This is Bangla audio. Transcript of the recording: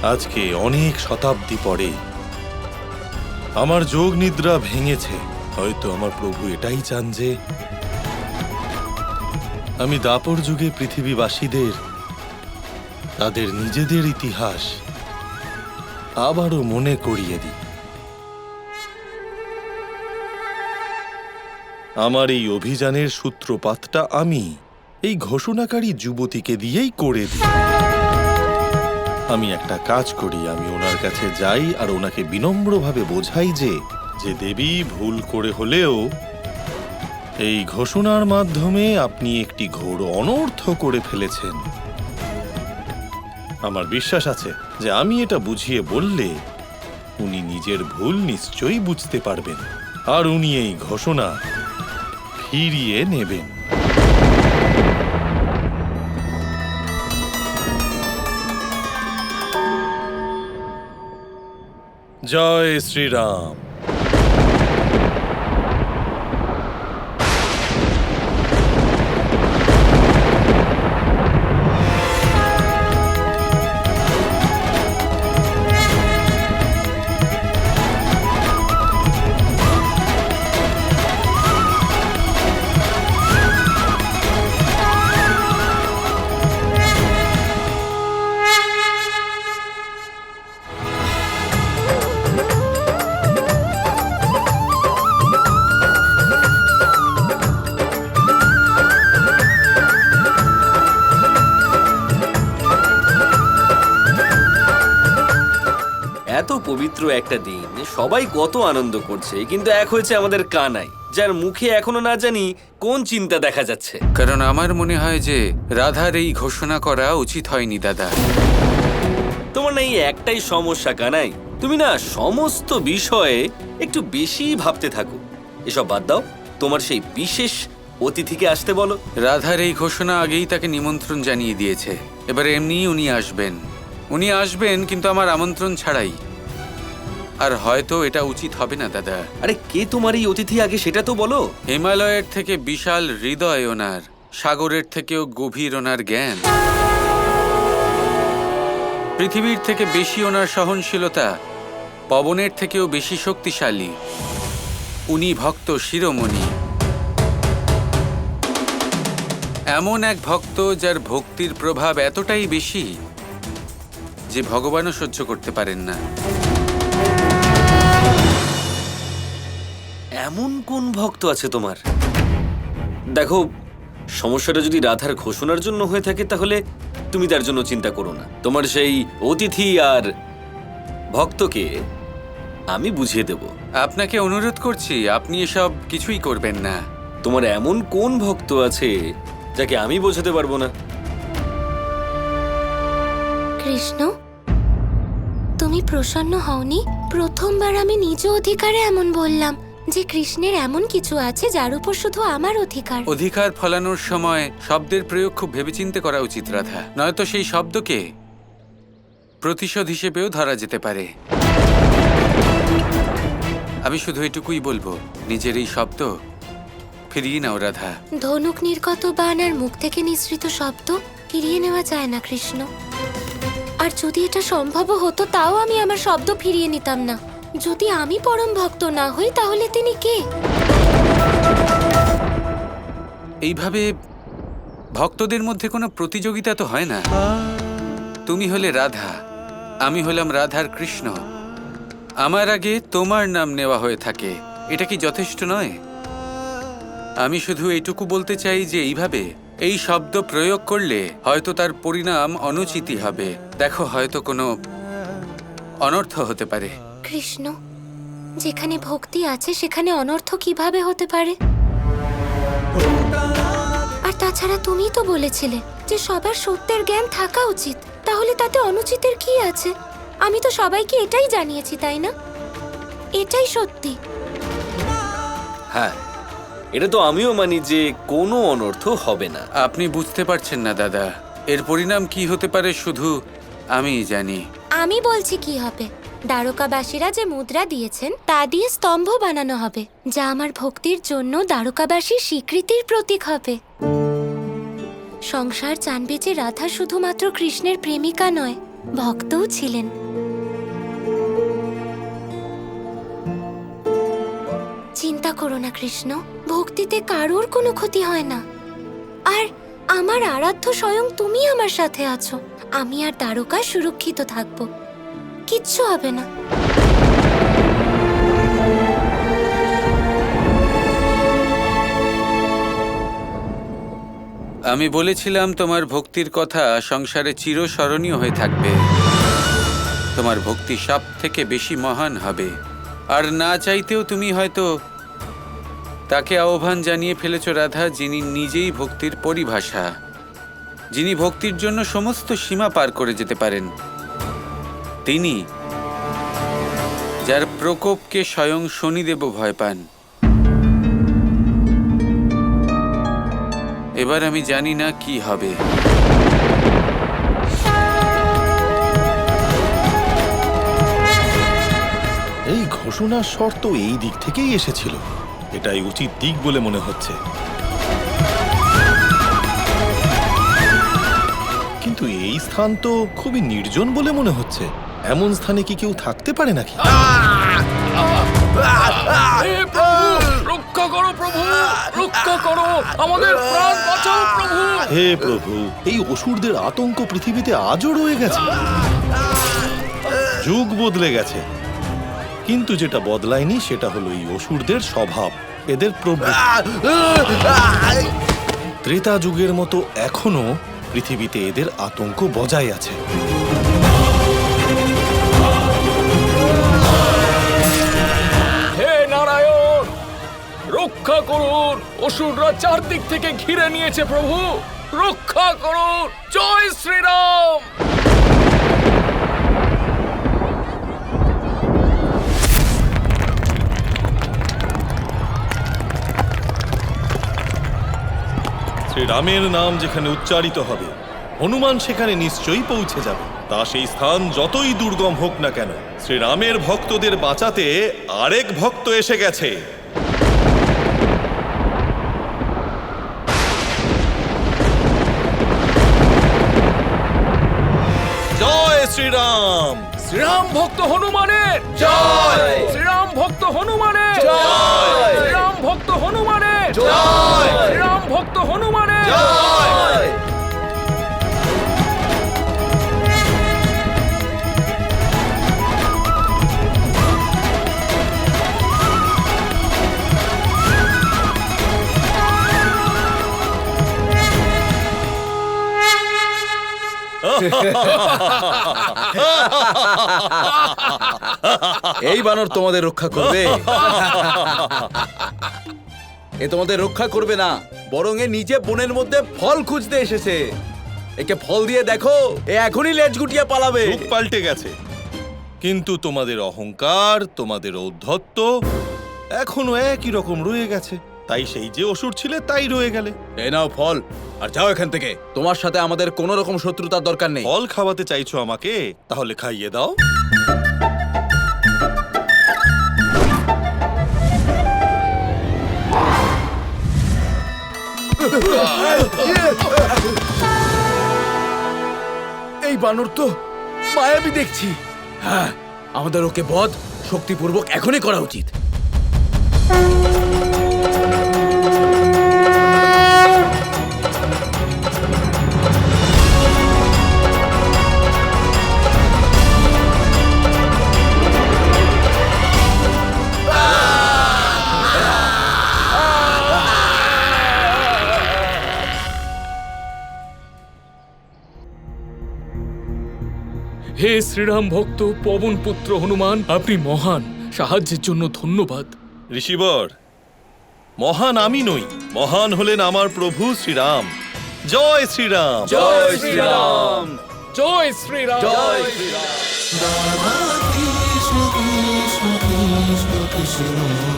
আজকে অনেক শতাব্দী পরে আমার যোগ নিদ্রা ভেঙেছে। হয়তো আমার প্রভু এটাই চান যে আমি দাপর যুগে পৃথিবীবাসীদের তাদের নিজেদের ইতিহাস আবারও মনে করিয়ে দিই। আমার এই অভিযানের সূত্রপাতটা আমি এই ঘোষণাকারী যুবতীকে দিয়েই করে দিই। আমি একটা কাজ করি, আমি ওনার কাছে যাই আর ওনাকে বিনম্রভাবে বোঝাই যে দেবী ভুল করে হলেও এই ঘোষণার মাধ্যমে আপনি একটি ঘোর অনর্থ করে ফেলেছেন। আমার বিশ্বাস আছে যে আমি এটা বুঝিয়ে বললে উনি নিজের ভুল নিশ্চয়ই বুঝতে পারবেন আর উনি এই ঘোষণা ফিরিয়ে নেবেন। জয় শ্রীরাম। এত পবিত্র একটা দিন, সবাই কত আনন্দ করছে, কিন্তু এক হয়েছে আমাদের কানাই, যার মুখে এখনো না জানি কোন চিন্তা দেখা যাচ্ছে। কারণ আমার মনে হয় যে রাধার এই ঘোষণা করা উচিত হয়নি দাদা। তোমার না এই একটাই সমস্যা কানাই, তুমি না সমস্ত বিষয়ে একটু বেশি ভাবতে থাকো। এসব বাদ দাও, তোমার সেই বিশেষ অতিথিকে আসতে বলো। রাধার এই ঘোষণা আগেই তাকে নিমন্ত্রণ জানিয়ে দিয়েছে, এবার এমনি উনি আসবেন কিন্তু আমার আমন্ত্রণ ছাড়াই। আর হয়তো এটা উচিত হবে না দাদা। আরে কে তোমার এই অতিথি আগে সেটা তো বলো। হিমালয়ের থেকে বিশাল হৃদয় ওনার, সাগরের থেকেও গভীর ওনার জ্ঞান, পৃথিবীর থেকে বেশি ওনার সহনশীলতা, পবনের থেকেও বেশি শক্তিশালী। উনি ভক্ত শিরোমণি, এমন এক ভক্ত যার ভক্তির প্রভাব এতটাই বেশি যে ভগবানও সহ্য করতে পারেন না। এমন কোন ভক্ত আছে তোমার? দেখো, সমস্যাটা যদি রাধার ঘোষণার জন্য হয়ে থাকে তাহলে তুমি তার জন্য চিন্তা করো না। তোমার সেই অতিথি আর ভক্তকে আমি বুঝিয়ে দেব। আপনাকে অনুরোধ করছি, আপনি এসব কিছুই করবেন না। তোমার এমন কোন ভক্ত আছে যাকে আমি বোঝাতে পারবো না? কৃষ্ণ, তুমি প্রসন্ন হওনি? প্রথমবার আমি নিজ অধিকারে এমন বললাম যে কৃষ্ণের এমন কিছু আছে যার উপর শুধু আমার অধিকার। অধিকার ফলানোর সময় শব্দের প্রয়োগ খুব ভেবেচিন্তে করা উচিত রাধা, নয়তো সেই শব্দকে প্রতিশোধ হিসেবেও ধরা যেতে পারে। আমি শুধু এটুকুই বলবো, নিজের এই শব্দ ফিরিয়ে নাও রাধা। ধনুক নির্গত বাণ আর মুখ থেকে নিঃসৃত শব্দ ফিরিয়ে নেওয়া যায় না কৃষ্ণ। আর যদি এটা সম্ভব হতো তাও আমি আমার শব্দ ফিরিয়ে নিতাম না। যদি আমি পরম ভক্ত না হই তাহলে তিনি কে? এইভাবে ভক্তদের মধ্যে কোনো প্রতিযোগিতা তো হয় না। তুমি হলে রাধা, আমি হলাম রাধার কৃষ্ণ। আমার আগে তোমার নাম নেওয়া হয়ে থাকে, এটা কি যথেষ্ট নয়? আমি শুধু এইটুকু বলতে চাই যে এইভাবে এই শব্দ প্রয়োগ করলে হয়তো তার পরিণাম অনুচিতই হবে। দেখো, হয়তো কোনো অনর্থ হতে পারে। কৃষ্ণ, যেখানে ভক্তি আছে সেখানে অনর্থ কিভাবে হতে পারে? আর তাছাড়া তুমিই তো বলেছিলে যে সবার সত্যের জ্ঞান থাকা উচিত, তাহলে তাতে অনুচিতের কি আছে? আমি তো সবাইকে এটাই জানিয়েছি, তাই না? এটাই সত্যি। হ্যাঁ, এটা তো আমিও মানি যে কোনো অনর্থ হবে না। আপনি বুঝতে পারছেন না দাদা, এর পরিণাম কি হতে পারে শুধু আমিই জানি। আমি বলছি কি হবে। দ্বারকাবাসীরা যে মুদ্রা দিয়েছেন তা দিয়ে স্তম্ভ বানানো হবে, যা আমার ভক্তির জন্য দ্বারকাবাসীর স্বীকৃতির প্রতীক হবে। সংসার জানবে যে রাধা শুধুমাত্র কৃষ্ণের প্রেমিকা নয়, ভক্তও ছিলেন। চিন্তা করো না কৃষ্ণ, ভক্তিতে কারোর কোনো ক্ষতি হয় না। আর আমার আরাধ্য স্বয়ং তুমি আমার সাথে আছো। আমি আর দ্বারকা সুরক্ষিত থাকবো, কিচ্ছু হবে না। আমি বলেছিলাম তোমার ভক্তির কথা সংসারে চিরস্মরণীয় হয়ে থাকবে। তোমার ভক্তি সব থেকে বেশি মহান হবে। আর না চাইতেও তুমি হয়তো তাকে আহ্বান জানিয়ে ফেলেছ রাধা, যিনি নিজেই ভক্তির পরিভাষা, যিনি ভক্তির জন্য সমস্ত সীমা পার করে যেতে পারেন। তিনি, যার প্রকোপকে স্বয়ং শনিদেবও ভয় পান। এবার আমি জানি না কি হবে। এই ঘোষণার শর্ত এই দিক থেকেই এসেছিল। এটাই উচিত দিক বলে মনে হচ্ছে। কিন্তু এই স্থান তো খুবই নির্জন বলে মনে হচ্ছে। এমন স্থানে কি কেউ থাকতে পারে নাকি? রক্ষা করো প্রভু, রক্ষা করো, আমাদের প্রাণ বাঁচাও প্রভু। হে প্রভু, এই অসুরদের আতঙ্ক পৃথিবীতে আজও রয়ে গেছে। যুগ বদলে গেছে, কিন্তু যেটা বদলায়নি সেটা হলো এই অসুরদের স্বভাব, এদের প্রবৃত্তি। ত্রেতা যুগের মতো এখনো পৃথিবীতে এদের আতঙ্ক বজায় আছে। হে নারায়ণ, রক্ষা করুন, অসুররা চারদিক থেকে ঘিরে নিয়েছে প্রভু, রক্ষা করুন। জয় শ্রীরাম। শ্রীরামের নাম যেখানে উচ্চারিত হবে, হনুমান সেখানে নিশ্চয়ই পৌঁছে যাবে। তা সেই স্থান যতই দুর্গম হোক না কেন, শ্রীরামের ভক্তদের বাঁচাতে আরেক ভক্ত এসে গেছে। জয় শ্রীরাম। শ্রীরাম ভক্ত হনুমানের জয়, শ্রীরাম ভক্ত হনুমানের জয়, শ্রীরাম ভক্ত হনুমানের জয়, শ্রীরাম ভক্ত হনুমানের জয়। এই বানর তোমাদের রক্ষা করবে? এ তোমাদের রক্ষা করবে না, বরং এ নিজে বনের মধ্যে ফল খুঁজতে এসেছে। একে ফল দিয়ে দেখো, এ এখনই লেজ গুটিয়ে পালাবে। যুগ পাল্টে গেছে, কিন্তু তোমাদের অহংকার, তোমাদের ঔদ্ধত্য এখনো একই রকম রয়ে গেছে। তাই সেই যে অসুর ছিলে তাই রয়ে গেলে। এ নাও ফল, আর যাও এখান থেকে। তোমার সাথে আমাদের কোনো রকম শত্রুতার দরকার নেই। ফল খাওয়াতে চাইছো আমাকে, তাহলে খাইয়ে দাও। এই বানর তো মায়াবী দেখছি। হ্যাঁ, আমাদের ওকে বধ শক্তিপূর্বক এখনই করা উচিত। হে শ্রীরাম ভক্ত পবন পুত্র হনুমান, আপনি মহান, সাহায্যের জন্য ধন্যবাদ। ঋষিবর, মহান আমি নই, মহান হলেন আমার প্রভু শ্রীরাম। জয় শ্রীরাম। জয় শ্রীরাম। জয় শ্রীরাম। জয় Shriram. Krishna Krishna Krishna Krishna